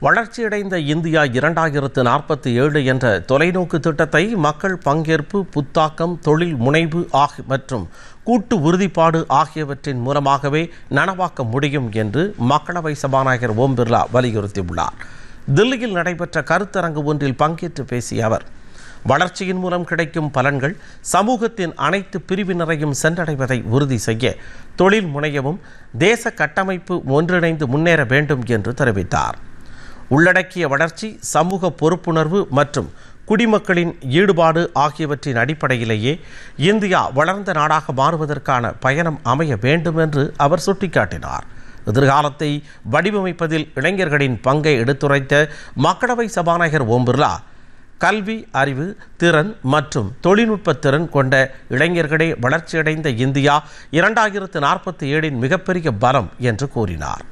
வளர்ச்சியடைந்த இந்தியா 2047 என்ற தொலைநோக்கு திட்டத்தை மக்கள் பங்கேற்பு, புத்தாக்கம், தொழில் முனைவு மற்றும் கூட்டு உறுதிப்பாடு ஆகியவற்றின் மூலமாகவே நனவாக்க முடியும் என்று மக்களவை சபாநாயகர் ஓம் பிர்லா வலியுறுத்தியுள்ளார். தில்லியில் நடைபெற்ற கருத்தரங்கு ஒன்றில் பங்கேற்று பேசிய அவர், வளர்ச்சியின் மூலம் கிடைக்கும் பலன்கள் சமூகத்தின் அனைத்து பிரிவினரையும் சென்றடைவதை உறுதி செய்ய தொழில் முனையவும் தேச கட்டமைப்பு ஒன்றிணைந்து முன்னேற வேண்டும் என்று தெரிவித்தார். உள்ளடக்கிய வளர்ச்சி, சமூக பொறுப்புணர்வு மற்றும் குடிமக்களின் ஈடுபாடு ஆகியவற்றின் அடிப்படையிலேயே இந்தியா வளர்ந்த நாடாக மாறுவதற்கான பயணம் அமைய வேண்டும் என்று அவர் சுட்டிக்காட்டினார். எதிர்காலத்தை வடிவமைப்பதில் இளைஞர்களின் பங்கை எடுத்துரைத்த மக்களவை சபாநாயகர் ஓம் பிர்லா, கல்வி, அறிவு, திறன் மற்றும் தொழில்நுட்ப திறன் கொண்ட இளைஞர்களே வளர்ச்சியடைந்த இந்தியா 2047 மிகப்பெரிய பலம் என்று கூறினார்.